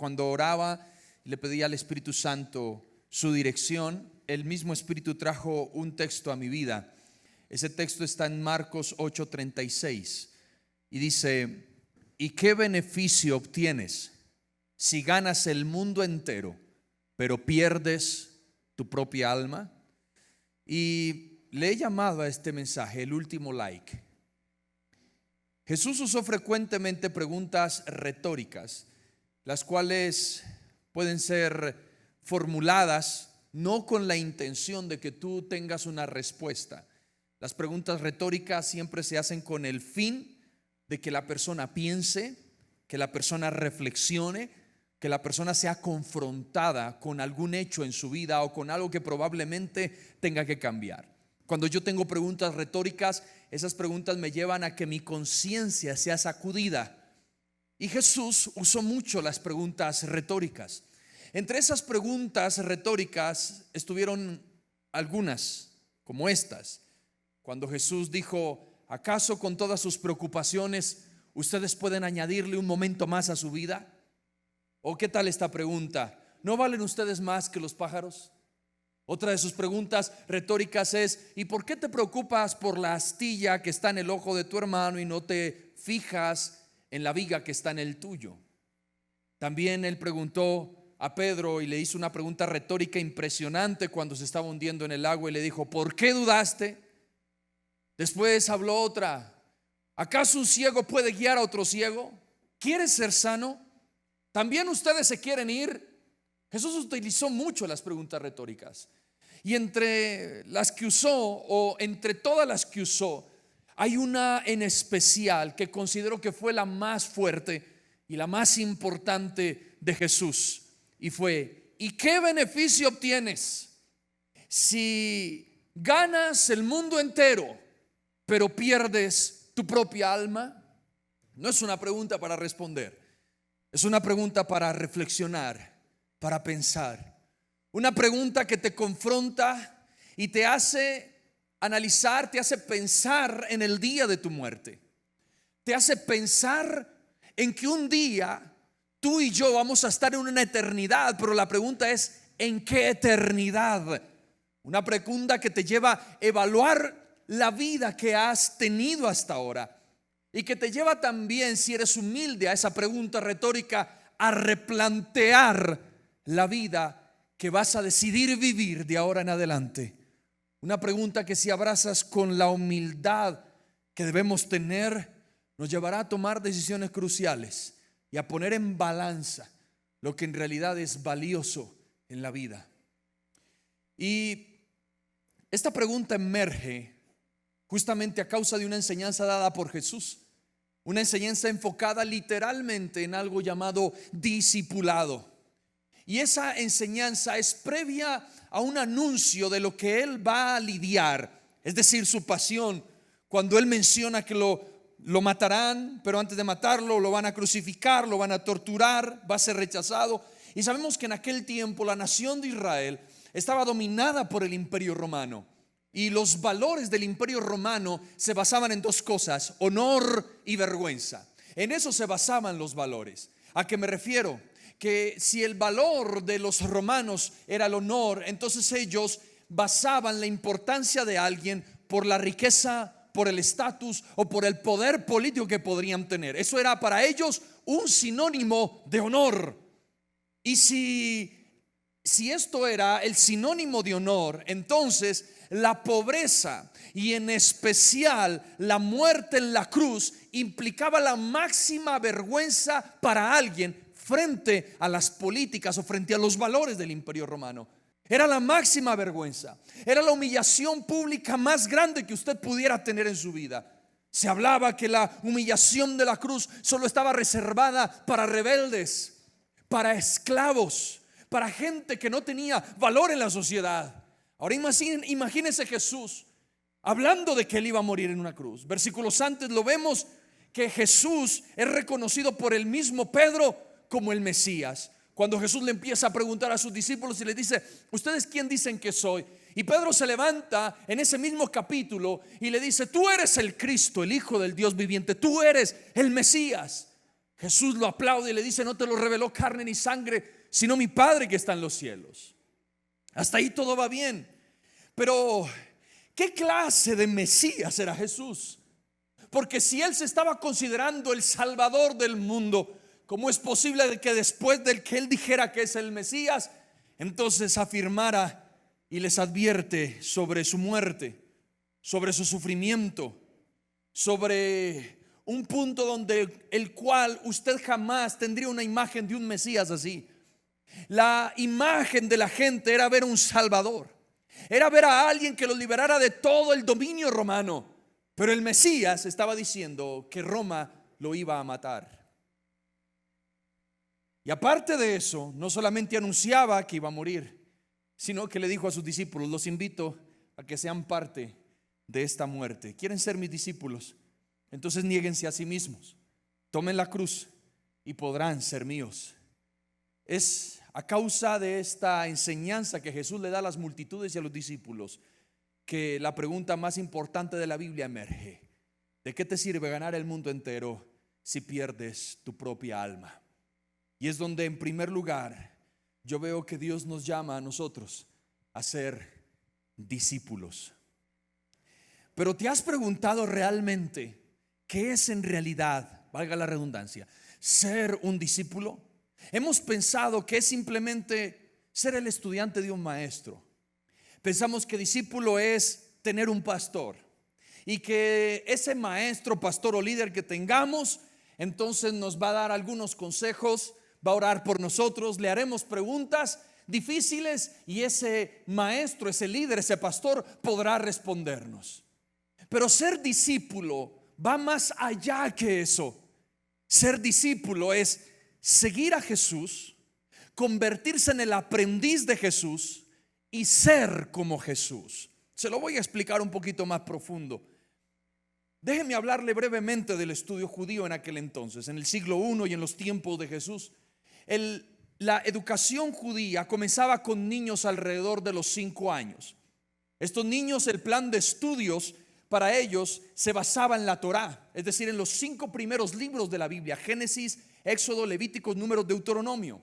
Cuando oraba y le pedía al Espíritu Santo su dirección, el mismo Espíritu trajo un texto a mi vida. Ese texto está en Marcos 8:36 y dice: ¿y qué beneficio obtienes si ganas el mundo entero, pero pierdes tu propia alma? Y le he llamado a este mensaje el último like. Jesús usó frecuentemente preguntas retóricas, las cuales pueden ser formuladas no con la intención de que tú tengas una respuesta. Las preguntas retóricas siempre se hacen con el fin de que la persona piense, que la persona reflexione, que la persona sea confrontada con algún hecho en su vida o con algo que probablemente tenga que cambiar. Cuando yo tengo preguntas retóricas, esas preguntas me llevan a que mi conciencia sea sacudida. Y Jesús usó mucho las preguntas retóricas. Entre esas preguntas retóricas estuvieron algunas como estas. Cuando Jesús dijo: ¿acaso con todas sus preocupaciones ustedes pueden añadirle un momento más a su vida? ¿O qué tal esta pregunta? ¿no valen ustedes más que los pájaros? Otra de sus preguntas retóricas es: ¿y por qué te preocupas por la astilla que está en el ojo de tu hermano y no te fijas en la viga que está en el tuyo? También él preguntó a Pedro y le hizo una pregunta retórica impresionante cuando se estaba hundiendo en el agua y le dijo: ¿por qué dudaste? Después habló otra: ¿acaso un ciego puede guiar a otro ciego? ¿Quieres ser sano? ¿También ustedes se quieren ir? Jesús utilizó mucho las preguntas retóricas, y entre las que usó, o entre todas las que usó, hay una en especial que considero que fue la más fuerte y la más importante de Jesús, y fue: ¿y qué beneficio obtienes si ganas el mundo entero pero pierdes tu propia alma? No es una pregunta para responder, es una pregunta para reflexionar, para pensar. Una pregunta que te confronta y te hace analizar, te hace pensar en el día de tu muerte. Te hace pensar en que un día tú y yo vamos a estar en una eternidad, pero la pregunta es: ¿en qué eternidad? Una pregunta que te lleva a evaluar la vida que has tenido hasta ahora, y que te lleva también, si eres humilde a esa pregunta retórica, a replantear la vida que vas a decidir vivir de ahora en adelante. Una pregunta que, si abrazas con la humildad que debemos tener, nos llevará a tomar decisiones cruciales y a poner en balanza lo que en realidad es valioso en la vida. Y esta pregunta emerge justamente a causa de una enseñanza dada por Jesús, una enseñanza enfocada literalmente en algo llamado discipulado. Y esa enseñanza es previa a un anuncio de lo que Él va a lidiar, es decir, su pasión. Cuando Él menciona que lo matarán, pero antes de matarlo lo van a crucificar, lo van a torturar, va a ser rechazado. Y sabemos que en aquel tiempo la nación de Israel estaba dominada por el Imperio Romano, y los valores del Imperio Romano se basaban en dos cosas: honor y vergüenza. En eso se basaban los valores. ¿A qué me refiero? Que si el valor de los romanos era el honor, entonces ellos basaban la importancia de alguien por la riqueza, por el estatus o por el poder político que podrían tener. Eso era para ellos un sinónimo de honor. Y si esto era el sinónimo de honor, entonces la pobreza, y en especial la muerte en la cruz, implicaba la máxima vergüenza para alguien frente a las políticas o frente a los valores del Imperio Romano. Era la máxima vergüenza, era la humillación pública más grande que usted pudiera tener en su vida. Se hablaba que la humillación de la cruz solo estaba reservada para rebeldes, para esclavos, para gente que no tenía valor en la sociedad. Ahora imagínese Jesús hablando de que Él iba a morir en una cruz. Versículos antes lo vemos que Jesús es reconocido por el mismo Pedro como el Mesías. Cuando Jesús le empieza a preguntar a sus discípulos y les dice: ¿ustedes quién dicen que soy? Y Pedro se levanta en ese mismo capítulo y le dice: tú eres el Cristo, el Hijo del Dios viviente, tú eres el Mesías. Jesús lo aplaude y le dice: no te lo reveló carne ni sangre, sino mi Padre que está en los cielos. Hasta ahí todo va bien. Pero ¿qué clase de Mesías era Jesús? Porque si Él se estaba considerando el Salvador del mundo, ¿cómo es posible que después del que Él dijera que es el Mesías, entonces afirmara y les advierte sobre su muerte, sobre su sufrimiento, sobre un punto donde el cual usted jamás tendría una imagen de un Mesías así? La imagen de la gente era ver un Salvador, era ver a alguien que los liberara de todo el dominio romano. Pero el Mesías estaba diciendo que Roma lo iba a matar. Y aparte de eso, no solamente anunciaba que iba a morir, sino que le dijo a sus discípulos: los invito a que sean parte de esta muerte. ¿Quieren ser mis discípulos? Entonces niéguense a sí mismos, tomen la cruz y podrán ser míos. Es a causa de esta enseñanza que Jesús le da a las multitudes y a los discípulos que la pregunta más importante de la Biblia emerge: ¿de qué te sirve ganar el mundo entero si pierdes tu propia alma? Y es donde en primer lugar yo veo que Dios nos llama a nosotros a ser discípulos. Pero ¿te has preguntado realmente qué es en realidad, valga la redundancia, ser un discípulo? Hemos pensado que es simplemente ser el estudiante de un maestro. Pensamos que discípulo es tener un pastor y que ese maestro, pastor o líder que tengamos, entonces nos va a dar algunos consejos, va a orar por nosotros, le haremos preguntas difíciles y ese maestro, ese líder, ese pastor podrá respondernos. Pero ser discípulo va más allá que eso. Ser discípulo es seguir a Jesús, convertirse en el aprendiz de Jesús y ser como Jesús. Se lo voy a explicar un poquito más profundo. Déjeme hablarle brevemente del estudio judío en aquel entonces, en el siglo I y en los tiempos de Jesús. La educación judía comenzaba con niños alrededor de los 5 años. Estos niños, el plan de estudios para ellos se basaba en la Torá, es decir, en los 5 primeros libros de la Biblia: Génesis, Éxodo, Levíticos, Números, Deuteronomio.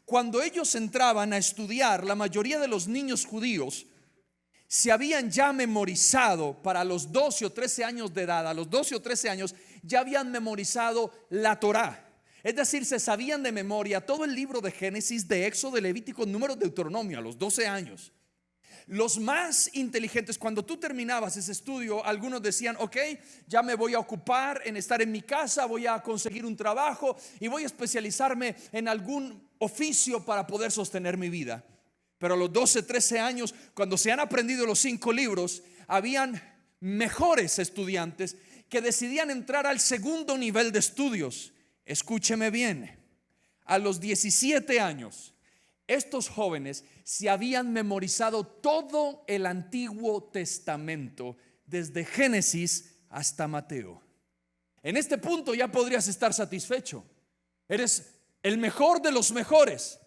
Cuando ellos entraban a estudiar, la mayoría de los niños judíos se habían ya memorizado para los 12 o 13 años de edad. A los 12 o 13 años ya habían memorizado la Torá. Es decir, se sabían de memoria todo el libro de Génesis, de Éxodo, de Levítico, Números, Deuteronomio a los 12 años. Los más inteligentes, cuando tú terminabas ese estudio, algunos decían: ok, ya me voy a ocupar en estar en mi casa, voy a conseguir un trabajo y voy a especializarme en algún oficio para poder sostener mi vida. Pero a los 12, 13 años, cuando se han aprendido los 5 libros, habían mejores estudiantes que decidían entrar al segundo nivel de estudios. Escúcheme bien, a los 17 años estos jóvenes se habían memorizado todo el Antiguo Testamento, desde Génesis hasta Mateo. En este punto ya podrías estar satisfecho. Eres el mejor de los mejores.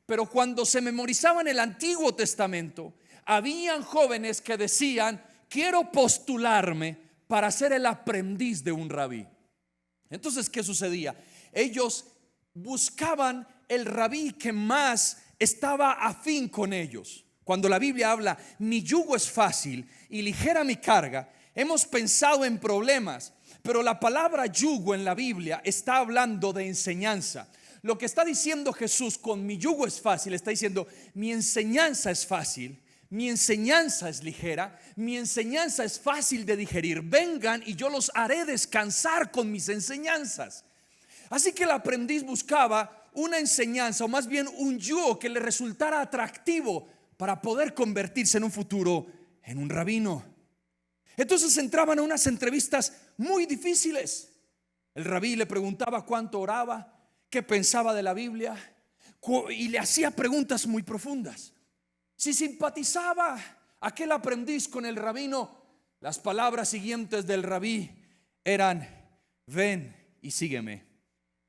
Pero cuando se memorizaban el Antiguo Testamento, habían jóvenes que decían: quiero postularme para ser el aprendiz de un rabí. Entonces, ¿qué sucedía? Ellos buscaban el rabí que más estaba afín con ellos. Cuando la Biblia habla: mi yugo es fácil y ligera mi carga, hemos pensado en problemas, pero la palabra yugo en la Biblia está hablando de enseñanza. Lo que está diciendo Jesús con mi yugo es fácil, está diciendo: mi enseñanza es fácil, mi enseñanza es ligera, mi enseñanza es fácil de digerir. Vengan y yo los haré descansar con mis enseñanzas. Así que el aprendiz buscaba una enseñanza, o más bien un yugo que le resultara atractivo para poder convertirse en un futuro en un rabino. Entonces entraban a unas entrevistas muy difíciles. El rabí le preguntaba cuánto oraba, qué pensaba de la Biblia, y le hacía preguntas muy profundas. Si simpatizaba aquel aprendiz con el rabino, las palabras siguientes del rabí eran: ven y sígueme,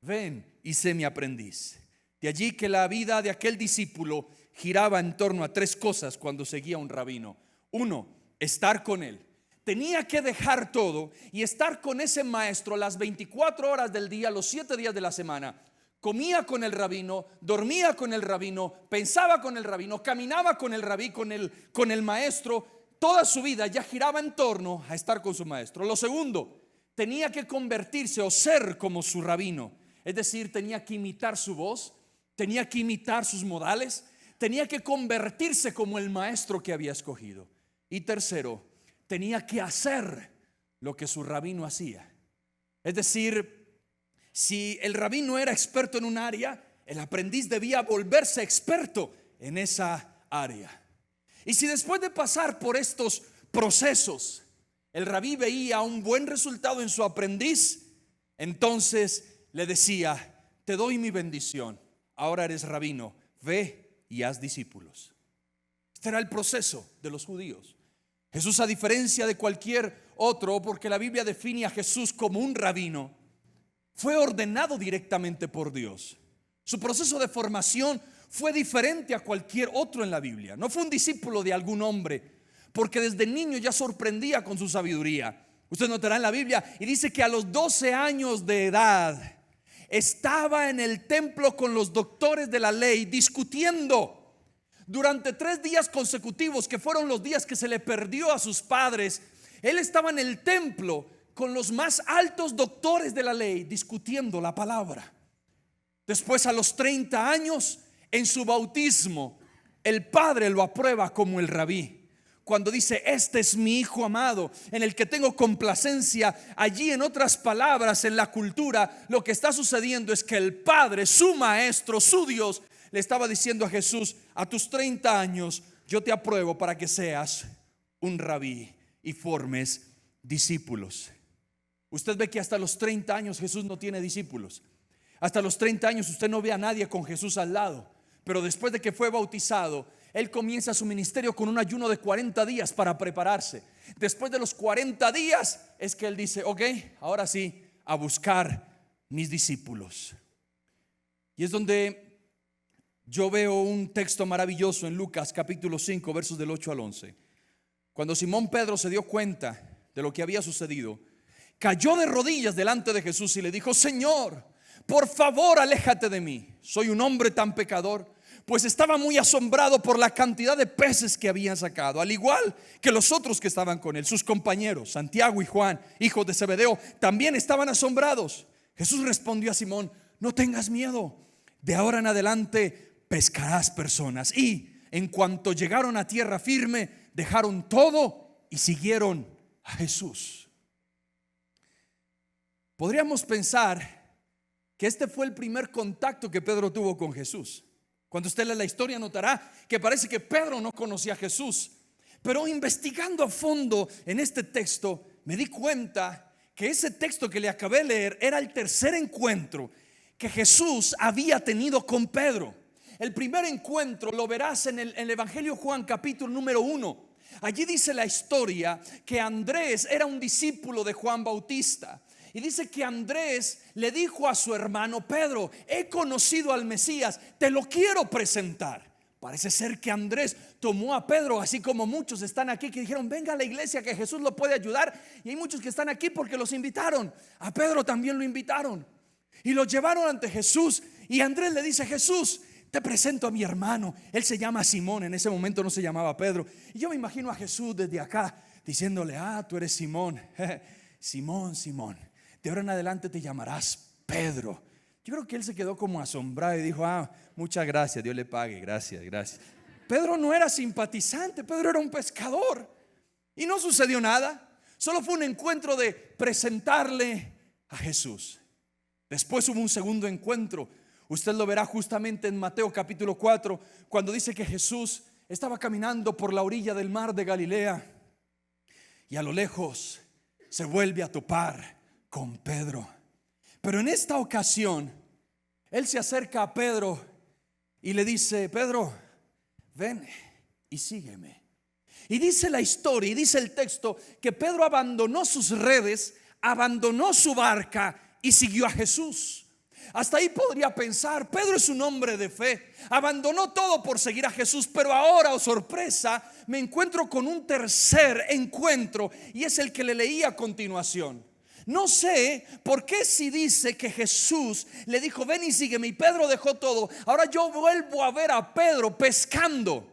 ven y sé mi aprendiz. De allí que la vida de aquel discípulo giraba en torno a 3 cosas cuando seguía a un rabino. 1, estar con él. tenía que dejar todo y estar con ese maestro las 24 horas del día, los 7 días de la semana. Comía con el rabino, dormía con el rabino, pensaba con el rabino, caminaba con el rabí, con el maestro. Toda su vida ya giraba en torno a estar con su maestro. Lo segundo, tenía que convertirse o ser como su rabino. Es decir, tenía que imitar su voz, tenía que imitar sus modales, tenía que convertirse como el maestro que había escogido. Y tercero, tenía que hacer lo que su rabino hacía. Es decir, si el rabino era experto en un área, el aprendiz debía volverse experto en esa área. Y si después de pasar por estos procesos, el rabí veía un buen resultado en su aprendiz, entonces le decía: te doy mi bendición, ahora eres rabino, ve y haz discípulos. Este era el proceso de los judíos. Jesús, a diferencia de cualquier otro, porque la Biblia define a Jesús como un rabino, fue ordenado directamente por Dios. Su proceso de formación fue diferente a cualquier otro en la Biblia. No fue un discípulo de algún hombre, porque desde niño ya sorprendía con su sabiduría. Usted notará en la Biblia y dice que a los 12 años de edad estaba en el templo con los doctores de la ley discutiendo. Durante 3 días consecutivos, que fueron los días que se le perdió a sus padres, él estaba en el templo con los más altos doctores de la ley discutiendo la palabra. Después, a los 30 años, en su bautismo, el Padre lo aprueba como el rabí. Cuando dice: este es mi hijo amado, en el que tengo complacencia. Allí, en otras palabras, en la cultura, lo que está sucediendo es que el Padre, su maestro, su Dios, le estaba diciendo a Jesús: a tus 30 años yo te apruebo para que seas un rabí y formes discípulos. Usted ve que hasta los 30 años Jesús no tiene discípulos. Hasta los 30 años usted no ve a nadie con Jesús al lado. Pero después de que fue bautizado, él comienza su ministerio con un ayuno de 40 días para prepararse. Después de los 40 días es que él dice: ok, ahora sí, a buscar mis discípulos. Y es donde yo veo un texto maravilloso en Lucas capítulo 5, versos del 8 al 11. Cuando Simón Pedro se dio cuenta de lo que había sucedido, cayó de rodillas delante de Jesús y le dijo: Señor, por favor, aléjate de mí, soy un hombre tan pecador. Pues estaba muy asombrado por la cantidad de peces que habían sacado, al igual que los otros que estaban con él. Sus compañeros, Santiago y Juan, hijos de Zebedeo, también estaban asombrados. Jesús respondió a Simón: no tengas miedo, de ahora en adelante pescarás personas. Y en cuanto llegaron a tierra firme, dejaron todo y siguieron a Jesús. Podríamos pensar que este fue el primer contacto que Pedro tuvo con Jesús. Cuando usted lee la historia notará que parece que Pedro no conocía a Jesús. Pero investigando a fondo en este texto, me di cuenta que ese texto que le acabé de leer era el tercer encuentro que Jesús había tenido con Pedro. El primer encuentro lo verás en el Evangelio de Juan capítulo número 1. Allí dice la historia que Andrés era un discípulo de Juan Bautista. Y dice que Andrés le dijo a su hermano Pedro: he conocido al Mesías, te lo quiero presentar. Parece ser que Andrés tomó a Pedro, así como muchos están aquí que dijeron: venga a la iglesia que Jesús lo puede ayudar. Y hay muchos que están aquí porque los invitaron. A Pedro también lo invitaron y lo llevaron ante Jesús. Y Andrés le dice: Jesús, te presento a mi hermano, él se llama Simón. En ese momento no se llamaba Pedro. Y yo me imagino a Jesús desde acá diciéndole: tú eres Simón. Simón, Simón, de ahora en adelante te llamarás Pedro. Yo creo que él se quedó como asombrado y dijo: muchas gracias, Dios le pague, gracias. Pedro no era simpatizante, Pedro era un pescador. Y no sucedió nada. Solo fue un encuentro de presentarle a Jesús. Después hubo un segundo encuentro. Usted lo verá justamente en Mateo capítulo 4, cuando dice que Jesús estaba caminando por la orilla del mar de Galilea y a lo lejos se vuelve a topar con Pedro. Pero en esta ocasión él se acerca a Pedro y le dice: Pedro, ven y sígueme. Y dice la historia y dice el texto que Pedro abandonó sus redes, abandonó su barca y siguió a Jesús. Hasta ahí podría pensar, Pedro es un hombre de fe, abandonó todo por seguir a Jesús, pero ahora, oh sorpresa, me encuentro con un tercer encuentro, y es el que le leí a continuación. No sé por qué si dice que Jesús le dijo: ven y sígueme, y Pedro dejó todo. Ahora yo vuelvo a ver a Pedro pescando,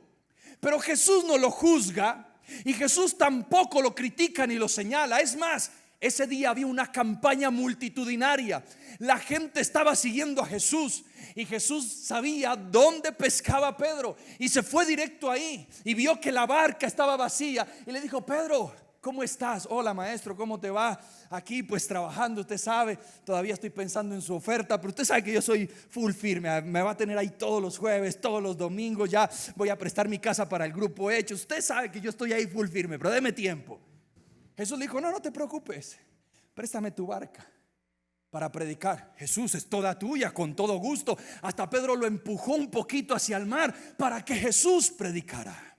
pero Jesús no lo juzga y Jesús tampoco lo critica ni lo señala. Es más, ese día había una campaña multitudinaria. La gente estaba siguiendo a Jesús y Jesús sabía dónde pescaba Pedro y se fue directo ahí y vio que la barca estaba vacía y le dijo: Pedro, ¿cómo estás? Hola maestro, ¿cómo te va? Aquí pues trabajando, usted sabe, todavía estoy pensando en su oferta, pero usted sabe que yo soy full firme, me va a tener ahí todos los jueves, todos los domingos, ya voy a prestar mi casa para el grupo Hechos. Usted sabe que yo estoy ahí full firme, pero deme tiempo. Jesús le dijo: no te preocupes, préstame tu barca para predicar. Jesús, es toda tuya, con todo gusto. Hasta Pedro lo empujó un poquito hacia el mar para que Jesús predicara.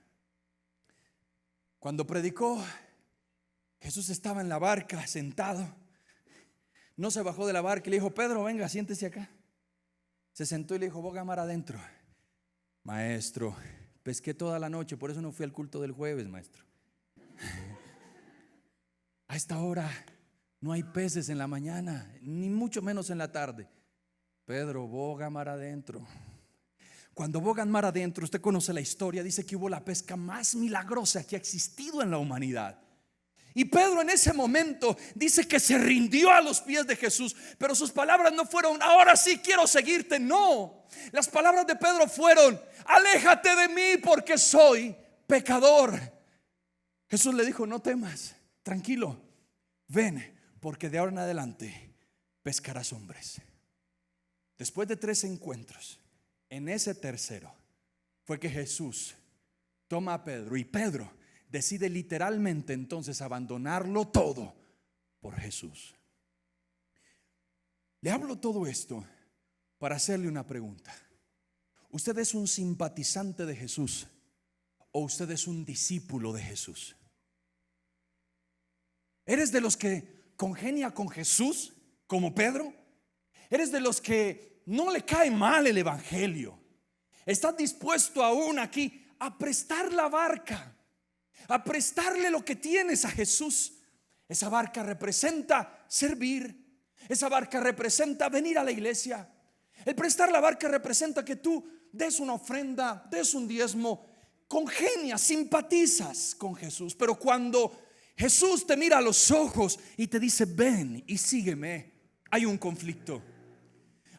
Cuando predicó, Jesús estaba en la barca sentado. No se bajó de la barca y le dijo: Pedro, venga, siéntese acá. Se sentó y le dijo: boga mar adentro. Maestro, pesqué toda la noche, por eso no fui al culto del jueves, maestro. A esta hora no hay peces en la mañana, ni mucho menos en la tarde. Pedro, boga mar adentro. Cuando bogan mar adentro, usted conoce la historia, dice que hubo la pesca más milagrosa que ha existido en la humanidad. Y Pedro en ese momento dice que se rindió a los pies de Jesús, pero sus palabras no fueron: ahora sí quiero seguirte. No, las palabras de Pedro fueron: aléjate de mí porque soy pecador. Jesús le dijo: no temas, tranquilo, ven, porque de ahora en adelante pescarás hombres. Después de 3 encuentros, en ese tercero fue que Jesús toma a Pedro, y Pedro decide literalmente entonces abandonarlo todo por Jesús. Le hablo todo esto para hacerle una pregunta. ¿Usted es un simpatizante de Jesús o usted es un discípulo de Jesús? ¿Eres de los que congenia con Jesús como Pedro? ¿Eres de los que no le cae mal el evangelio? ¿Estás dispuesto aún aquí a prestar la barca, a prestarle lo que tienes a Jesús? Esa barca representa servir. Esa barca representa venir a la iglesia. El prestar la barca representa que tú des una ofrenda, des un diezmo, congenias, simpatizas con Jesús. Pero cuando Jesús te mira a los ojos y te dice: ven y sígueme, hay un conflicto,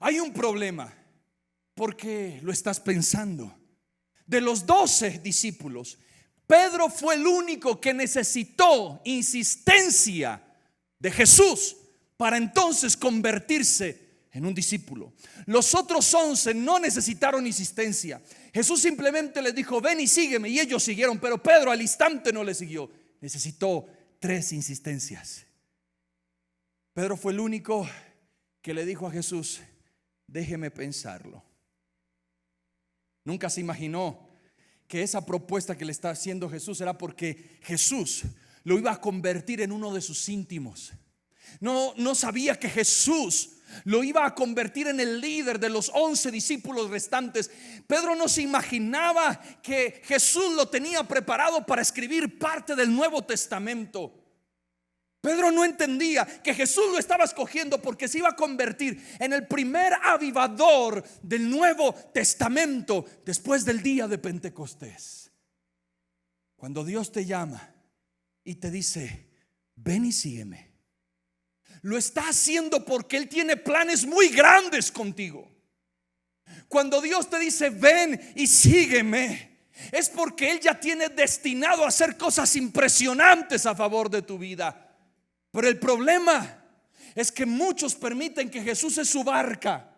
hay un problema, porque lo estás pensando. De los 12 discípulos, Pedro fue el único que necesitó insistencia de Jesús para entonces convertirse en un discípulo. Los otros 11 no necesitaron insistencia. Jesús simplemente les dijo: ven y sígueme, y ellos siguieron. Pero Pedro al instante no le siguió. Necesitó 3 insistencias. Pedro fue el único que le dijo a Jesús: déjeme pensarlo. Nunca se imaginó que esa propuesta que le está haciendo Jesús era porque Jesús lo iba a convertir en uno de sus íntimos. No sabía que Jesús lo iba a convertir en el líder de los 11 discípulos restantes. Pedro no se imaginaba que Jesús lo tenía preparado para escribir parte del Nuevo Testamento. Pedro no entendía que Jesús lo estaba escogiendo porque se iba a convertir en el primer avivador del Nuevo Testamento después del día de Pentecostés. Cuando Dios te llama y te dice: ven y sígueme, lo está haciendo porque Él tiene planes muy grandes contigo. Cuando Dios te dice: ven y sígueme, es porque Él ya tiene destinado a hacer cosas impresionantes a favor de tu vida. Pero el problema es que muchos permiten que Jesús use su barca.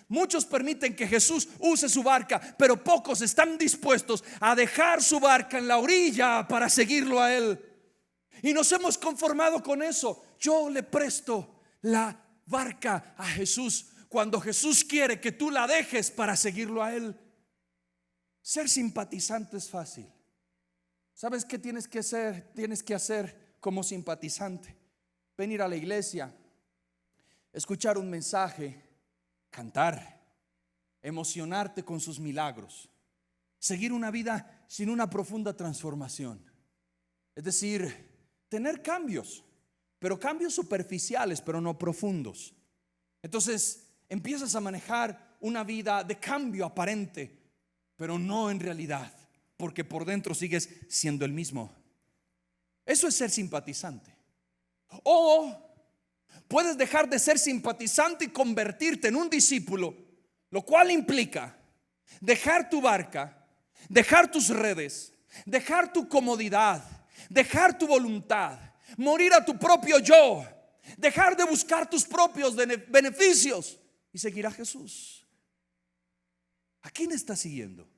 Muchos permiten que Jesús use su barca, pero pocos están dispuestos a dejar su barca en la orilla para seguirlo a Él. Y nos hemos conformado con eso. Yo le presto la barca a Jesús cuando Jesús quiere que tú la dejes para seguirlo a Él. Ser simpatizante es fácil. ¿Sabes qué tienes que hacer? Tienes que hacer como simpatizante: venir a la iglesia, escuchar un mensaje, cantar, emocionarte con sus milagros, seguir una vida sin una profunda transformación. Es decir, tener cambios, pero cambios superficiales, pero no profundos. Entonces empiezas a manejar una vida de cambio aparente, pero no en realidad, porque por dentro sigues siendo el mismo. Eso es ser simpatizante. O puedes dejar de ser simpatizante y convertirte en un discípulo, lo cual implica dejar tu barca, dejar tus redes, dejar tu comodidad, dejar tu voluntad, morir a tu propio yo, dejar de buscar tus propios beneficios y seguir a Jesús. ¿A quién estás siguiendo?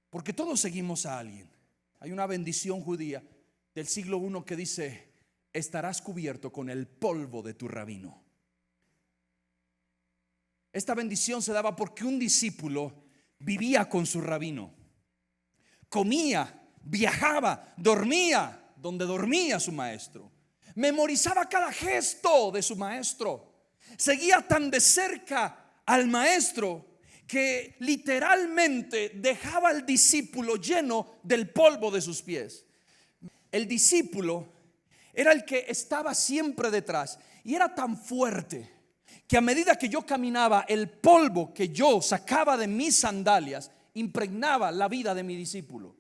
Porque todos seguimos a alguien. Hay una bendición judía del siglo I que dice: estarás cubierto con el polvo de tu rabino. Esta bendición se daba porque un discípulo vivía con su rabino, comía, viajaba, dormía donde dormía su maestro, memorizaba cada gesto de su maestro, seguía tan de cerca al maestro que literalmente dejaba al discípulo lleno del polvo de sus pies. El discípulo era el que estaba siempre detrás y era tan fuerte que a medida que yo caminaba, el polvo que yo sacaba de mis sandalias impregnaba la vida de mi discípulo.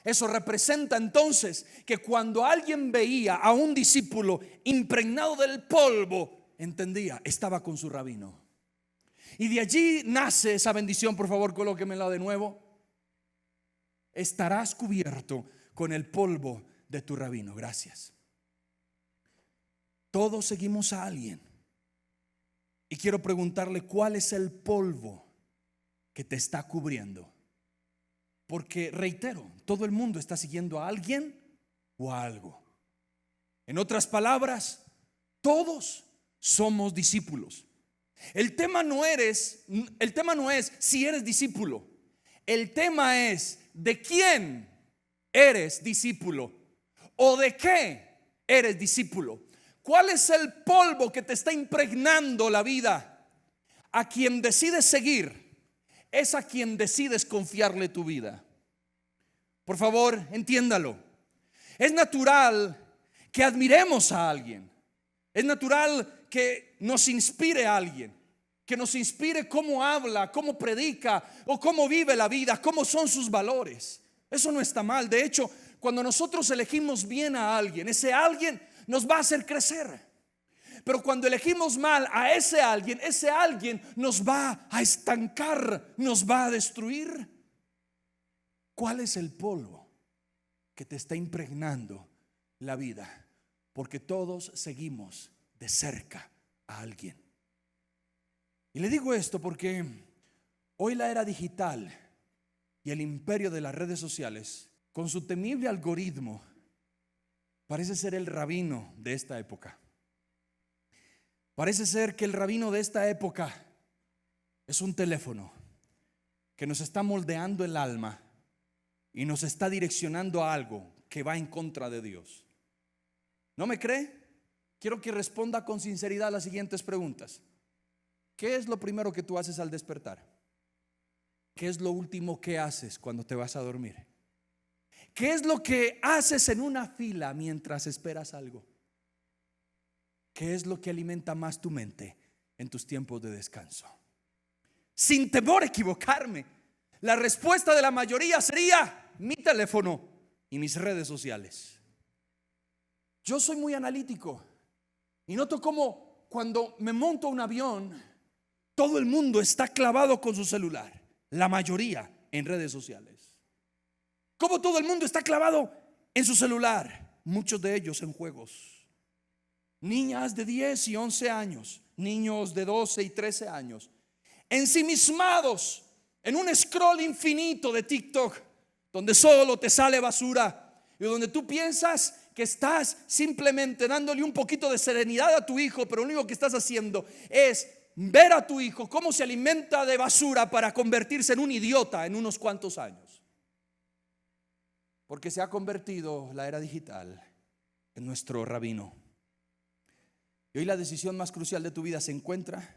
Eso representa entonces que cuando alguien veía a un discípulo impregnado del polvo, entendía, estaba con su rabino. Y de allí nace esa bendición. Por favor, colóquemela de nuevo. Estarás cubierto con el polvo de tu rabino. Gracias. Todos seguimos a alguien. Y quiero preguntarle, ¿cuál es el polvo que te está cubriendo? Porque reitero, todo el mundo está siguiendo a alguien o a algo. En otras palabras, todos somos discípulos. El tema no es si eres discípulo. El tema es de quién eres discípulo o de qué eres discípulo. ¿Cuál es el polvo que te está impregnando la vida? A quien decides seguir es a quien decides confiarle tu vida. Por favor, entiéndalo. Es natural que admiremos a alguien. Es natural que nos inspire a alguien, que nos inspire cómo habla, cómo predica o cómo vive la vida, cómo son sus valores. Eso no está mal. De hecho, cuando nosotros elegimos bien a alguien, ese alguien nos va a hacer crecer. Pero cuando elegimos mal a ese alguien nos va a estancar, nos va a destruir. ¿Cuál es el polvo que te está impregnando la vida? Porque todos seguimos de cerca a alguien. Y le digo esto porque hoy la era digital y el imperio de las redes sociales, con su temible algoritmo, parece ser el rabino de esta época. Parece ser que el rabino de esta época es un teléfono que nos está moldeando el alma y nos está direccionando a algo que va en contra de Dios. ¿No me cree? Quiero que responda con sinceridad a las siguientes preguntas. ¿Qué es lo primero que tú haces al despertar? ¿Qué es lo último que haces cuando te vas a dormir? ¿Qué es lo que haces en una fila mientras esperas algo? ¿Qué es lo que alimenta más tu mente en tus tiempos de descanso? Sin temor a equivocarme, la respuesta de la mayoría sería mi teléfono y mis redes sociales. Yo soy muy analítico y noto cómo cuando me monto a un avión, todo el mundo está clavado con su celular, la mayoría en redes sociales. Como todo el mundo está clavado en su celular, muchos de ellos en juegos. Niñas de 10 y 11 años, niños de 12 y 13 años, ensimismados en un scroll infinito de TikTok, donde solo te sale basura y donde tú piensas que estás simplemente dándole un poquito de serenidad a tu hijo, pero lo único que estás haciendo es ver a tu hijo cómo se alimenta de basura para convertirse en un idiota en unos cuantos años. Porque se ha convertido la era digital en nuestro rabino. Y hoy la decisión más crucial de tu vida se encuentra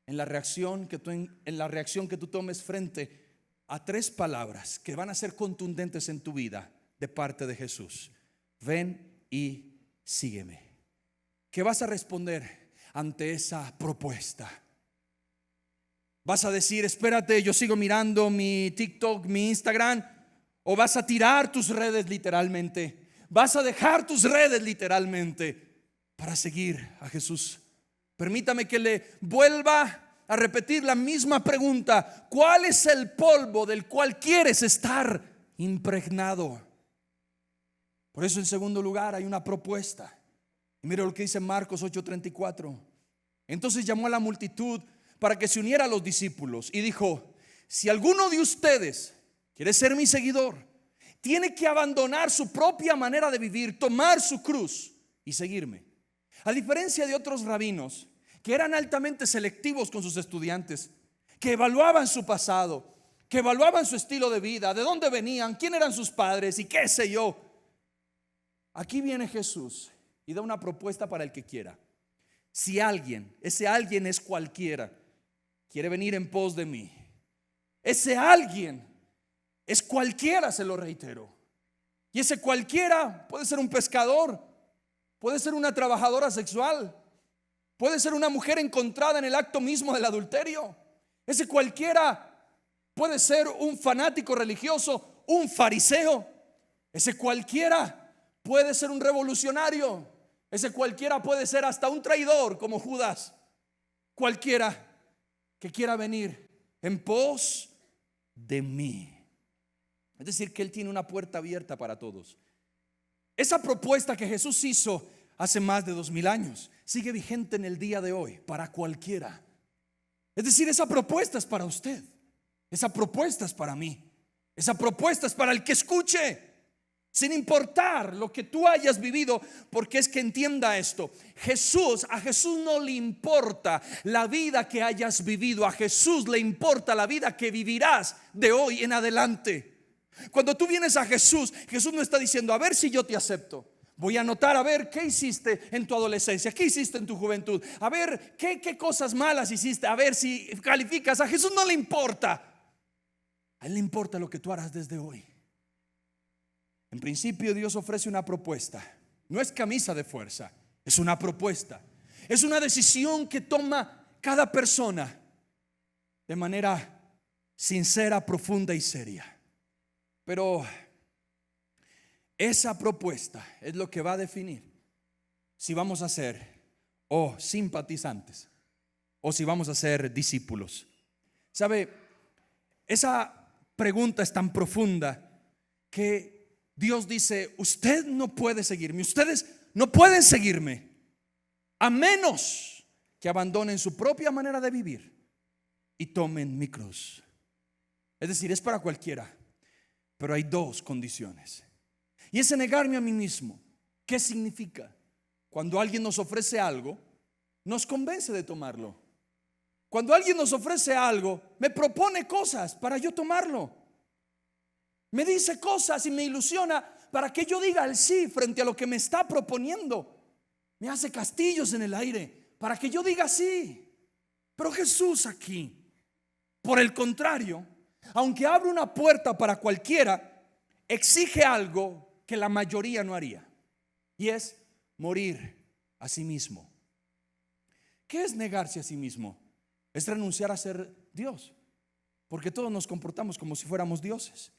en la reacción que tú tomes frente a 3 palabras que van a ser contundentes en tu vida de parte de Jesús. Ven y sígueme. ¿Qué vas a responder ante esa propuesta? ¿Vas a decir, espérate, yo sigo mirando mi TikTok, mi Instagram? ¿O vas a tirar tus redes literalmente? ¿Vas a dejar tus redes literalmente para seguir a Jesús? Permítame que le vuelva a repetir la misma pregunta. ¿Cuál es el polvo del cual quieres estar impregnado? Por eso, en segundo lugar, hay una propuesta. Y mire lo que dice Marcos 8:34. Entonces llamó a la multitud para que se uniera a los discípulos y dijo: si alguno de ustedes quiere ser mi seguidor, tiene que abandonar su propia manera de vivir, tomar su cruz y seguirme. A diferencia de otros rabinos que eran altamente selectivos con sus estudiantes, que evaluaban su pasado, que evaluaban su estilo de vida, de dónde venían, quién eran sus padres y qué sé yo, aquí viene Jesús y da una propuesta para el que quiera. Si alguien, ese alguien es cualquiera, quiere venir en pos de mí, ese alguien es cualquiera, se lo reitero. Y ese cualquiera puede ser un pescador, puede ser una trabajadora sexual, puede ser una mujer encontrada en el acto mismo del adulterio. Ese cualquiera puede ser un fanático religioso, un fariseo. Ese cualquiera puede ser un revolucionario. Ese cualquiera puede ser hasta un traidor como Judas. Cualquiera que quiera venir en pos de mí. Es decir, que Él tiene una puerta abierta para todos. Esa propuesta que Jesús hizo hace más de 2000 años sigue vigente en el día de hoy para cualquiera. Es decir, esa propuesta es para usted. Esa propuesta es para mí. Esa propuesta es para el que escuche, sin importar lo que tú hayas vivido. Porque es que entienda esto: a Jesús no le importa la vida que hayas vivido. A Jesús le importa la vida que vivirás de hoy en adelante. Cuando tú vienes a Jesús, Jesús no está diciendo: a ver si yo te acepto. Voy a anotar a ver qué hiciste en tu adolescencia, qué hiciste en tu juventud, a ver qué cosas malas hiciste, a ver si calificas. A Jesús no le importa. A Él le importa lo que tú harás desde hoy. En principio, Dios ofrece una propuesta. No es camisa de fuerza, es una propuesta. Es una decisión que toma cada persona de manera sincera, profunda y seria. Pero esa propuesta es lo que va a definir si vamos a ser o simpatizantes o si vamos a ser discípulos. ¿Sabe? Esa pregunta es tan profunda que Dios dice: usted no puede seguirme, ustedes no pueden seguirme a menos que abandonen su propia manera de vivir y tomen mi cruz. Es decir, es para cualquiera. Pero hay 2 condiciones. Y ese negarme a mí mismo, ¿qué significa? Cuando alguien nos ofrece algo, nos convence de tomarlo. Cuando alguien nos ofrece algo, me propone cosas para yo tomarlo. Me dice cosas y me ilusiona para que yo diga el sí frente a lo que me está proponiendo. Me hace castillos en el aire para que yo diga sí. Pero Jesús aquí, por el contrario, aunque abre una puerta para cualquiera, exige algo que la mayoría no haría, y es morir a sí mismo. ¿Qué es negarse a sí mismo? Es renunciar a ser Dios, porque todos nos comportamos como si fuéramos dioses.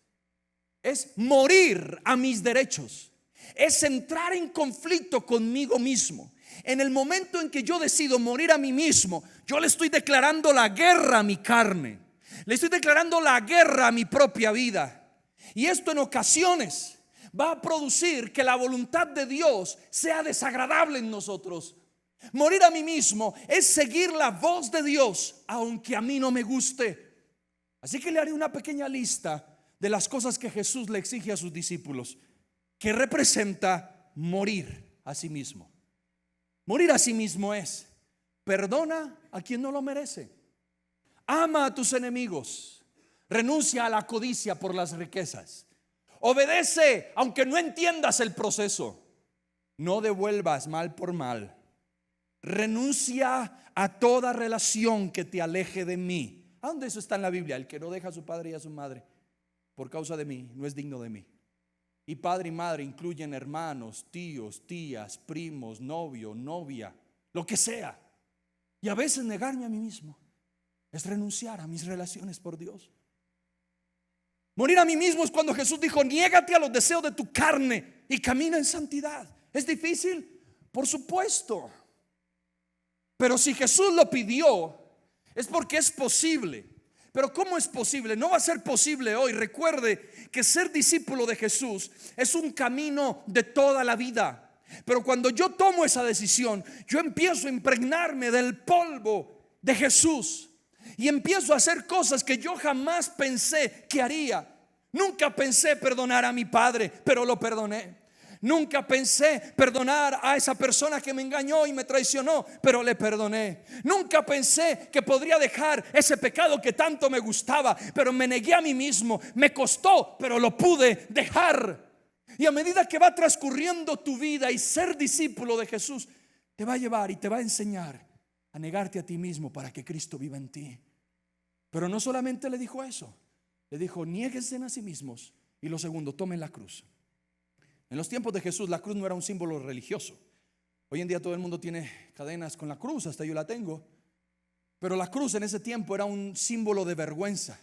Es morir a mis derechos. Es entrar en conflicto conmigo mismo. En el momento en que yo decido morir a mí mismo, yo le estoy declarando la guerra a mi carne. Le estoy declarando la guerra a mi propia vida. Y esto en ocasiones va a producir que la voluntad de Dios sea desagradable en nosotros. Morir a mí mismo es seguir la voz de Dios, aunque a mí no me guste. Así que le haré una pequeña lista de las cosas que Jesús le exige a sus discípulos, que representa morir a sí mismo. Morir a sí mismo es: perdona a quien no lo merece. Ama a tus enemigos. Renuncia a la codicia por las riquezas. Obedece aunque no entiendas el proceso. No devuelvas mal por mal. renuncia a toda relación que te aleje de mí. ¿A dónde eso está en la Biblia? El que no deja a su padre y a su madre por causa de mí no es digno de mí. Y padre y madre incluyen hermanos, tíos, tías, primos, novio, novia, lo que sea. Y a veces negarme a mí mismo es renunciar a mis relaciones por Dios. Morir a mí mismo es cuando Jesús dijo: niégate a los deseos de tu carne y camina en santidad. ¿Es difícil? Por supuesto. Pero si Jesús lo pidió, es porque es posible. Pero ¿cómo es posible? No va a ser posible hoy. Recuerde que ser discípulo de Jesús es un camino de toda la vida. Pero cuando yo tomo esa decisión, yo empiezo a impregnarme del polvo de Jesús y empiezo a hacer cosas que yo jamás pensé que haría. Nunca pensé perdonar a mi padre, pero lo perdoné. Nunca pensé perdonar a esa persona que me engañó y me traicionó, pero le perdoné. Nunca pensé que podría dejar ese pecado que tanto me gustaba, pero me negué a mí mismo. Me costó, pero lo pude dejar. Y a medida que va transcurriendo tu vida y ser discípulo de Jesús te va a llevar y te va a enseñar a negarte a ti mismo para que Cristo viva en ti. Pero no solamente le dijo eso, le dijo: niéguense a sí mismos. Y lo segundo, tomen la cruz. En los tiempos de Jesús la cruz no era un símbolo religioso. Hoy en día todo el mundo tiene cadenas con la cruz, hasta yo la tengo. Pero la cruz en ese tiempo era un símbolo de vergüenza.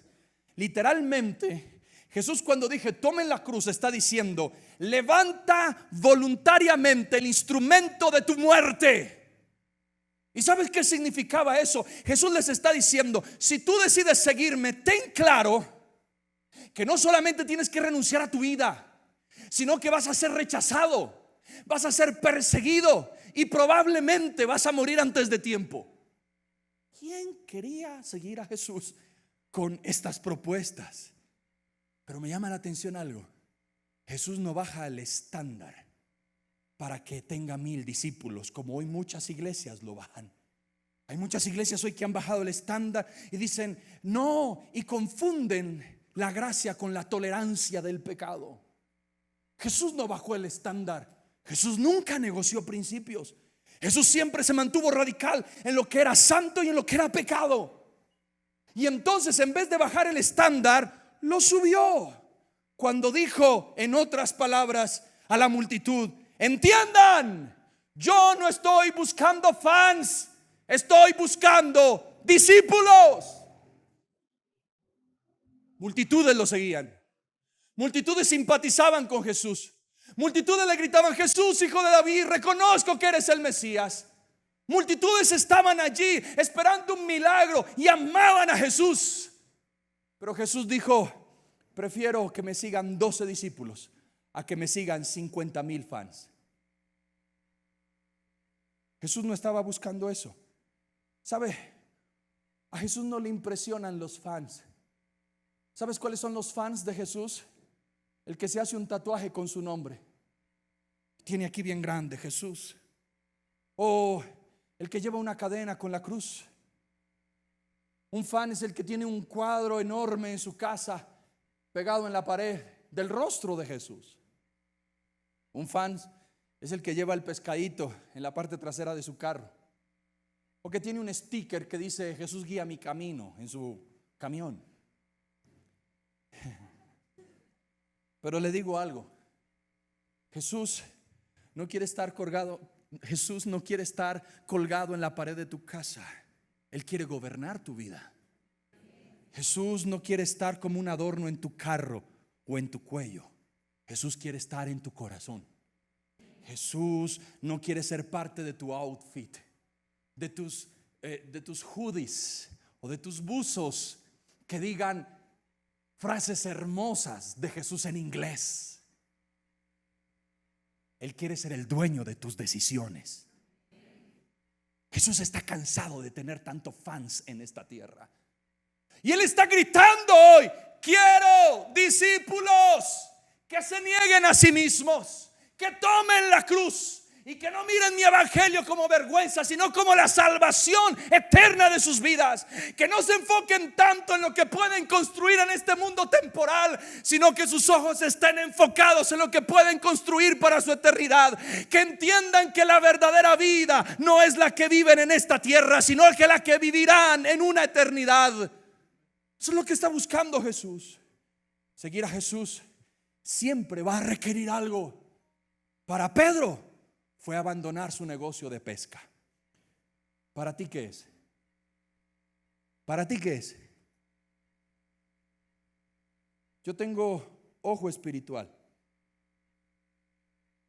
Literalmente Jesús, cuando dije tomen la cruz, está diciendo: levanta voluntariamente el instrumento de tu muerte. ¿Y sabes qué significaba eso? Jesús les está diciendo: si tú decides seguirme, ten claro que no solamente tienes que renunciar a tu vida, sino que vas a ser rechazado, vas a ser perseguido y probablemente vas a morir antes de tiempo. ¿Quién quería seguir a Jesús con estas propuestas? Pero me llama la atención algo: Jesús no baja el estándar para que tenga 1000 discípulos, como hoy muchas iglesias lo bajan. Hay muchas iglesias hoy que han bajado el estándar y dicen no, y confunden la gracia con la tolerancia del pecado. Jesús no bajó el estándar. Jesús nunca negoció principios. Jesús siempre se mantuvo radical en lo que era santo y en lo que era pecado. Y entonces, en vez de bajar el estándar, lo subió cuando dijo, en otras palabras, a la multitud: entiendan, yo no estoy buscando fans, estoy buscando discípulos. Multitudes lo seguían. Multitudes simpatizaban con Jesús. Multitudes le gritaban: Jesús, hijo de David, reconozco que eres el Mesías. Multitudes estaban allí esperando un milagro y amaban a Jesús. Pero Jesús dijo: prefiero que me sigan 12 discípulos a que me sigan 50,000 fans. Jesús no estaba buscando eso. ¿Sabe? A Jesús no le impresionan los fans. ¿Sabes cuáles son los fans de Jesús? El que se hace un tatuaje con su nombre, tiene aquí bien grande Jesús. O el que lleva una cadena con la cruz. Un fan es el que tiene un cuadro enorme en su casa pegado en la pared del rostro de Jesús. Un fan es el que lleva el pescadito en la parte trasera de su carro, o que tiene un sticker que dice: Jesús guía mi camino, en su camión. Pero le digo algo: Jesús no quiere estar colgado. Jesús no quiere estar colgado en la pared de tu casa. Él quiere gobernar tu vida. Jesús no quiere estar como un adorno en tu carro o en tu cuello. Jesús quiere estar en tu corazón. Jesús no quiere ser parte de tu outfit, de tus hoodies o de tus buzos que digan frases hermosas de Jesús en inglés. Él quiere ser el dueño de tus decisiones. Jesús está cansado de tener tantos fans en esta tierra. Y Él está gritando hoy: quiero discípulos que se nieguen a sí mismos, que tomen la cruz Y que no miren mi evangelio como vergüenza, sino como la salvación eterna de sus vidas. Que no se enfoquen tanto en lo que pueden construir en este mundo temporal, sino que sus ojos estén enfocados en lo que pueden construir para su eternidad. Que entiendan que la verdadera vida no es la que viven en esta tierra, sino que la que vivirán en una eternidad. Eso es lo que está buscando Jesús. Seguir a Jesús siempre va a requerir algo. Para Pedro fue abandonar su negocio de pesca. ¿Para ti qué es? ¿Para ti qué es? Yo tengo ojo espiritual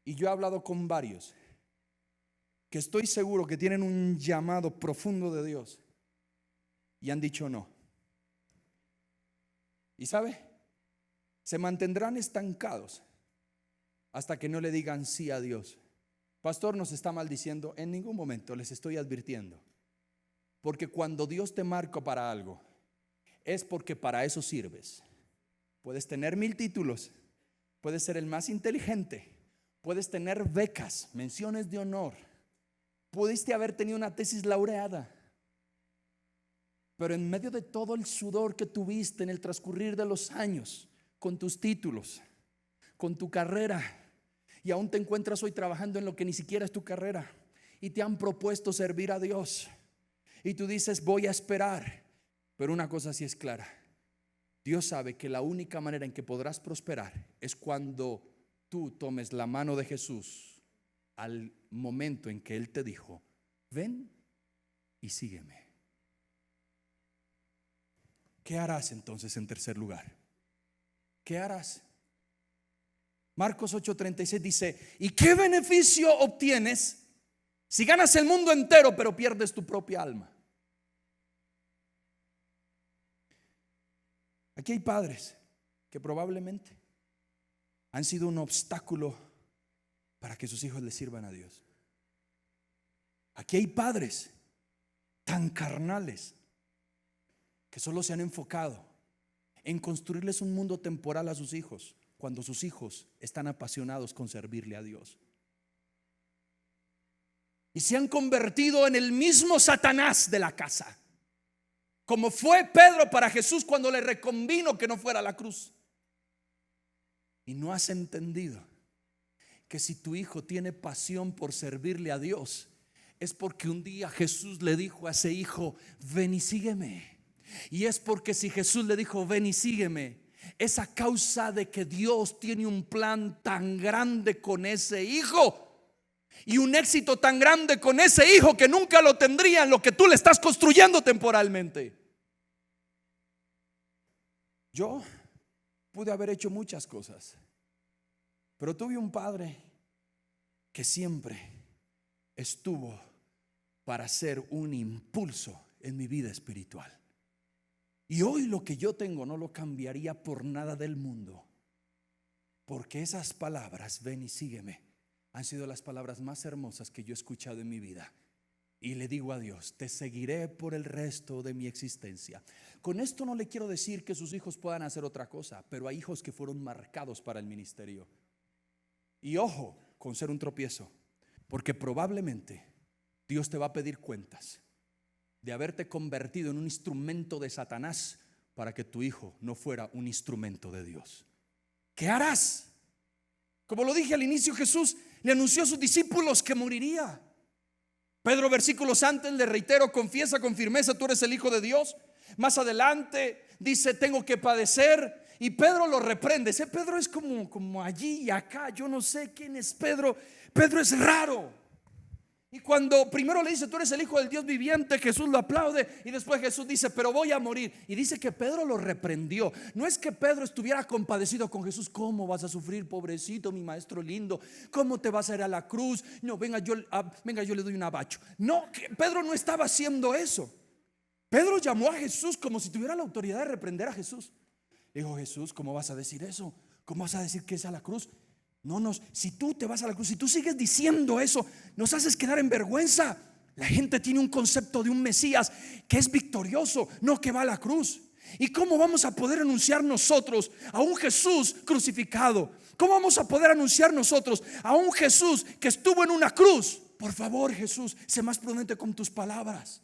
y yo he hablado con varios que estoy seguro que tienen un llamado profundo de Dios y han dicho no. ¿Y sabe? Se mantendrán estancados hasta que no le digan sí a Dios. Pastor, nos está maldiciendo. En ningún momento, les estoy advirtiendo. Porque cuando Dios te marca para algo, es porque para eso sirves. Puedes tener 1000 títulos, puedes ser el más inteligente, puedes tener becas, menciones de honor, pudiste haber tenido una tesis laureada, pero en medio de todo el sudor que tuviste en el transcurrir de los años, con tus títulos, con tu carrera, y aún te encuentras hoy trabajando en lo que ni siquiera es tu carrera, y te han propuesto servir a Dios, y tú dices voy a esperar. Pero una cosa sí es clara: Dios sabe que la única manera en que podrás prosperar es cuando tú tomes la mano de Jesús al momento en que Él te dijo ven y sígueme. ¿Qué harás entonces en tercer lugar? ¿Qué harás? Marcos 8:36 dice: ¿y qué beneficio obtienes si ganas el mundo entero pero pierdes tu propia alma? Aquí hay padres que probablemente han sido un obstáculo para que sus hijos les sirvan a Dios. Aquí hay padres tan carnales que solo se han enfocado en construirles un mundo temporal a sus hijos, cuando sus hijos están apasionados con servirle a Dios. Y se han convertido en el mismo Satanás de la casa, como fue Pedro para Jesús cuando le reconvino que no fuera a la cruz. Y no has entendido que si tu hijo tiene pasión por servirle a Dios, es porque un día Jesús le dijo a ese hijo ven y sígueme. Y es porque si Jesús le dijo ven y sígueme, es a causa de que Dios tiene un plan tan grande con ese hijo y un éxito tan grande con ese hijo que nunca lo tendría en lo que tú le estás construyendo temporalmente. Yo pude haber hecho muchas cosas, pero tuve un padre que siempre estuvo para ser un impulso en mi vida espiritual. Y hoy lo que yo tengo no lo cambiaría por nada del mundo, porque esas palabras ven y sígueme han sido las palabras más hermosas que yo he escuchado en mi vida. Y le digo a Dios, te seguiré por el resto de mi existencia. Con esto no le quiero decir que sus hijos puedan hacer otra cosa, pero hay hijos que fueron marcados para el ministerio. Y ojo con ser un tropiezo, porque probablemente Dios te va a pedir cuentas de haberte convertido en un instrumento de Satanás para que tu hijo no fuera un instrumento de Dios. ¿Qué harás? Como lo dije al inicio, Jesús le anunció a sus discípulos que moriría. Pedro, versículos antes, le reitero, confiesa con firmeza: tú eres el Hijo de Dios. Más adelante dice: tengo que padecer. Y Pedro lo reprende. Ese Pedro es como allí y acá. Yo no sé quién es Pedro. Pedro es raro. Y cuando primero le dice: tú eres el Hijo del Dios viviente, Jesús lo aplaude. Y después Jesús dice: pero voy a morir. Y dice que Pedro lo reprendió. No es que Pedro estuviera compadecido con Jesús. ¿Cómo vas a sufrir, pobrecito, mi maestro lindo? ¿Cómo te vas a ir a la cruz? No, venga, yo le doy un abacho. No, Pedro no estaba haciendo eso. Pedro llamó a Jesús como si tuviera la autoridad de reprender a Jesús. Le dijo: Jesús, ¿cómo vas a decir eso? ¿Cómo vas a decir que es a la cruz? Si tú te vas a la cruz, si tú sigues diciendo eso, nos haces quedar en vergüenza. La gente tiene un concepto de un Mesías que es victorioso, no que va a la cruz. ¿Y cómo vamos a poder anunciar nosotros a un Jesús crucificado? ¿Cómo vamos a poder anunciar nosotros a un Jesús que estuvo en una cruz? Por favor, Jesús, sé más prudente con tus palabras.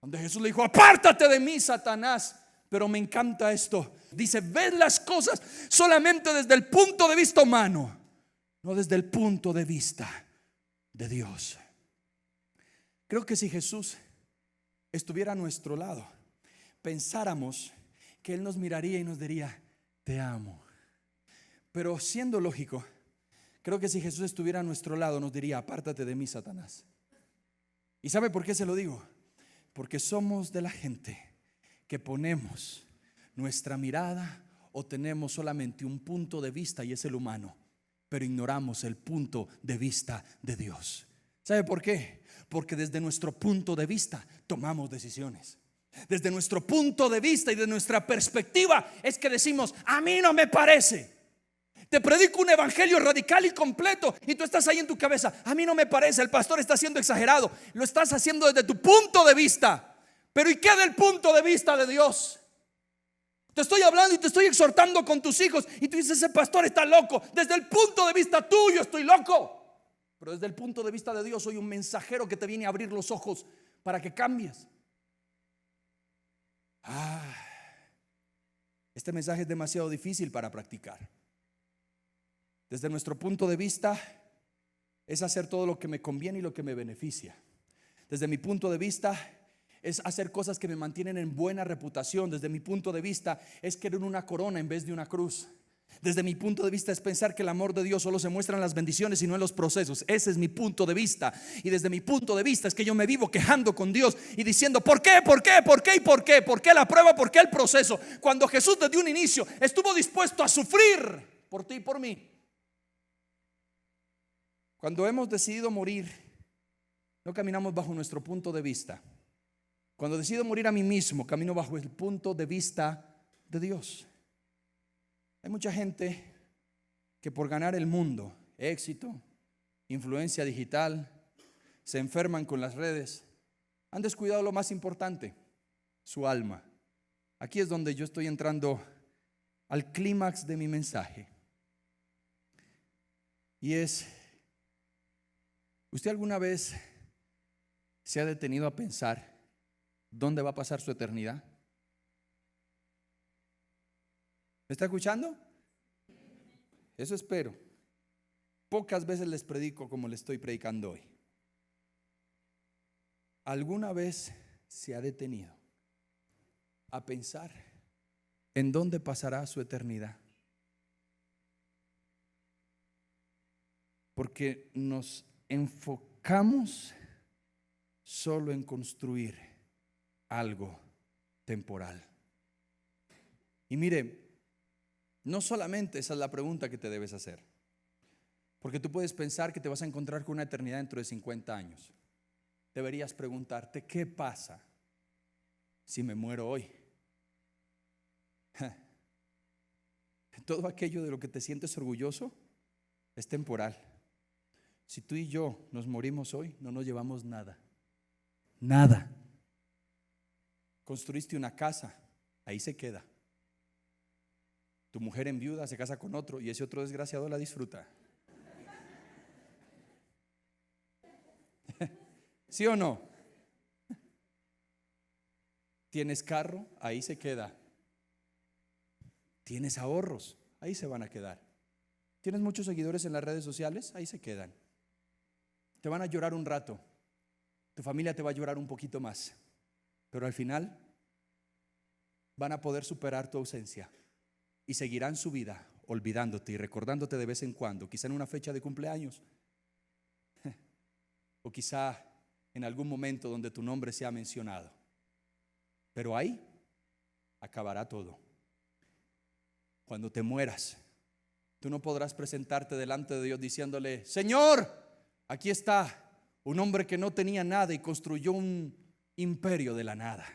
Donde Jesús le dijo: apártate de mí, Satanás. Pero me encanta esto. Dice: ves las cosas solamente desde el punto de vista humano, no desde el punto de vista de Dios. Creo que si Jesús estuviera a nuestro lado, pensáramos que Él nos miraría y nos diría: te amo. Pero siendo lógico, creo que si Jesús estuviera a nuestro lado, nos diría: apártate de mí, Satanás. ¿Y sabe por qué se lo digo? Porque somos de la gente que ponemos nuestra mirada o tenemos solamente un punto de vista, y es el humano, pero ignoramos el punto de vista de Dios. ¿Sabe por qué? Porque desde nuestro punto de vista tomamos decisiones. Desde nuestro punto de vista y de nuestra perspectiva es que decimos: a mí no me parece. Te predico un evangelio radical y completo y tú estás ahí en tu cabeza: a mí no me parece, el pastor está siendo exagerado. Lo estás haciendo desde tu punto de vista. Pero ¿y qué del punto de vista de Dios? Te estoy hablando y te estoy exhortando con tus hijos y tú dices: ese pastor está loco. Desde el punto de vista tuyo estoy loco, pero desde el punto de vista de Dios soy un mensajero que te viene a abrir los ojos para que cambies. Este mensaje es demasiado difícil para practicar. Desde nuestro punto de vista es hacer todo lo que me conviene y lo que me beneficia. Desde mi punto de vista es hacer cosas que me mantienen en buena reputación. Desde mi punto de vista es querer una corona en vez de una cruz. Desde mi punto de vista es pensar que el amor de Dios solo se muestra en las bendiciones y no en los procesos. Ese es mi punto de vista. Y desde mi punto de vista es que yo me vivo quejando con Dios y diciendo: ¿por qué? ¿Por qué? ¿Por qué? ¿Y por qué? ¿Por qué la prueba? ¿Por qué el proceso? Cuando Jesús desde un inicio estuvo dispuesto a sufrir por ti y por mí. Cuando hemos decidido morir, no caminamos bajo nuestro punto de vista. Cuando decido morir a mí mismo, camino bajo el punto de vista de Dios. Hay mucha gente que por ganar el mundo, éxito, influencia digital, se enferman con las redes, han descuidado lo más importante: su alma. Aquí es donde yo estoy entrando al clímax de mi mensaje. Y es: ¿usted alguna vez se ha detenido a pensar dónde va a pasar su eternidad? ¿Me está escuchando? Eso espero. Pocas veces les predico como les estoy predicando hoy. ¿Alguna vez se ha detenido a pensar en dónde pasará su eternidad? Porque nos enfocamos solo en construir algo temporal. Y mire, no solamente esa es la pregunta que te debes hacer, porque tú puedes pensar que te vas a encontrar con una eternidad dentro de 50 años. Deberías preguntarte: ¿qué pasa si me muero hoy? Todo aquello de lo que te sientes orgulloso es temporal. Si tú y yo nos morimos hoy, no nos llevamos nada. Nada. Construiste una casa, ahí se queda. Tu mujer enviuda se casa con otro y ese otro desgraciado la disfruta. ¿Sí o no? Tienes carro, ahí se queda. Tienes ahorros, ahí se van a quedar. Tienes muchos seguidores en las redes sociales, ahí se quedan. Te van a llorar un rato, tu familia te va a llorar un poquito más, pero al final van a poder superar tu ausencia y seguirán su vida olvidándote y recordándote de vez en cuando, quizá en una fecha de cumpleaños o quizá en algún momento donde tu nombre sea mencionado. Pero ahí acabará todo. Cuando te mueras, tú no podrás presentarte delante de Dios diciéndole: Señor, aquí está un hombre que no tenía nada y construyó un imperio de la nada.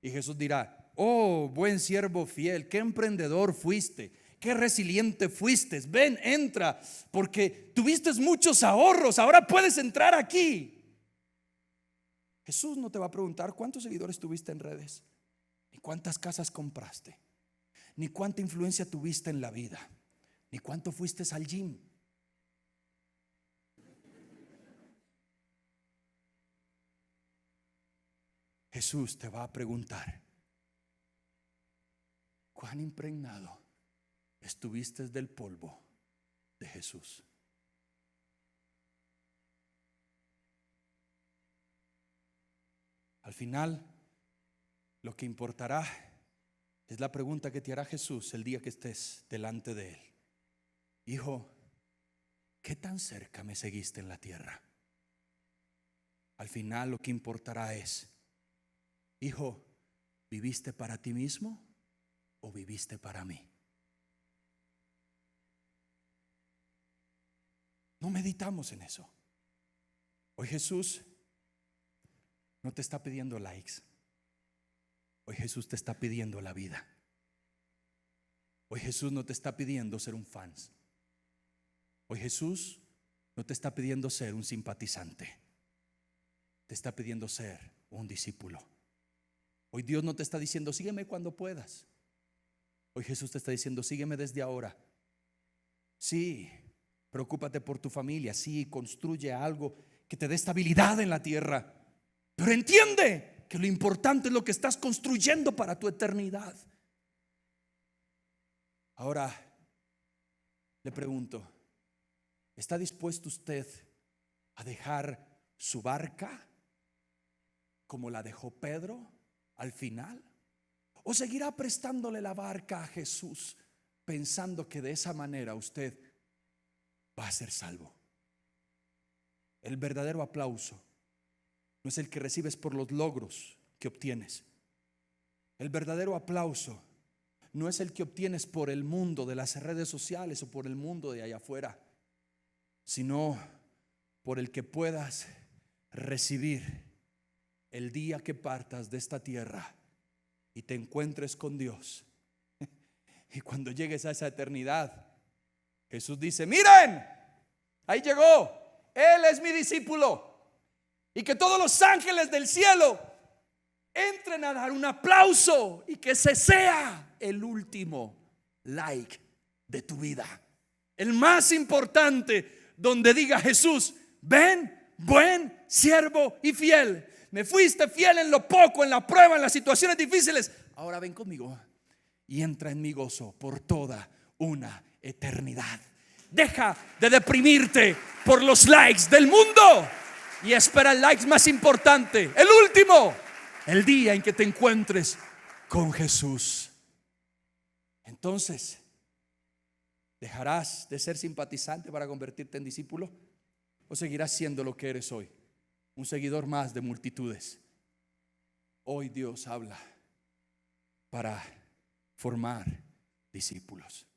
Y Jesús dirá: oh, buen siervo fiel, qué emprendedor fuiste, qué resiliente fuiste. Ven, entra, porque tuviste muchos ahorros, ahora puedes entrar aquí. Jesús no te va a preguntar cuántos seguidores tuviste en redes. ni cuántas casas compraste, ni cuánta influencia tuviste en la vida, ni cuánto fuiste al gym. Jesús te va a preguntar: ¿cuán impregnado estuviste del polvo de Jesús? Al final, lo que importará es la pregunta que te hará Jesús el día que estés delante de Él. Hijo, ¿qué tan cerca me seguiste en la tierra? Al final lo que importará es: hijo, ¿viviste para ti mismo o viviste para mí? No meditamos en eso. Hoy Jesús no te está pidiendo likes. Hoy Jesús te está pidiendo la vida. Hoy Jesús no te está pidiendo ser un fan. Hoy Jesús no te está pidiendo ser un simpatizante. Te está pidiendo ser un discípulo. Hoy Dios no te está diciendo sígueme cuando puedas. Hoy Jesús te está diciendo sígueme desde ahora. Sí, preocúpate por tu familia. Sí, construye algo que te dé estabilidad en la tierra. Pero entiende que lo importante es lo que estás construyendo para tu eternidad. Ahora le pregunto: ¿está dispuesto usted a dejar su barca como la dejó Pedro al final? ¿O seguirá prestándole la barca a Jesús pensando que de esa manera usted va a ser salvo? El verdadero aplauso no es el que recibes por los logros que obtienes. El verdadero aplauso no es el que obtienes por el mundo de las redes sociales o por el mundo de allá afuera, sino por el que puedas recibir el día que partas de esta tierra y te encuentres con Dios. Y cuando llegues a esa eternidad, Jesús dice: miren, ahí llegó, Él es mi discípulo. Y que todos los ángeles del cielo entren a dar un aplauso y que ese sea el último like de tu vida, el más importante, donde diga Jesús: ven, buen siervo y fiel, me fuiste fiel en lo poco, en la prueba, en las situaciones difíciles, ahora ven conmigo y entra en mi gozo por toda una eternidad. Deja de deprimirte por los likes del mundo y espera el like más importante, el último, el día en que te encuentres con Jesús. Entonces, ¿dejarás de ser simpatizante para convertirte en discípulo? ¿O seguirás siendo lo que eres hoy? Un seguidor más de multitudes. Hoy Dios habla para formar discípulos.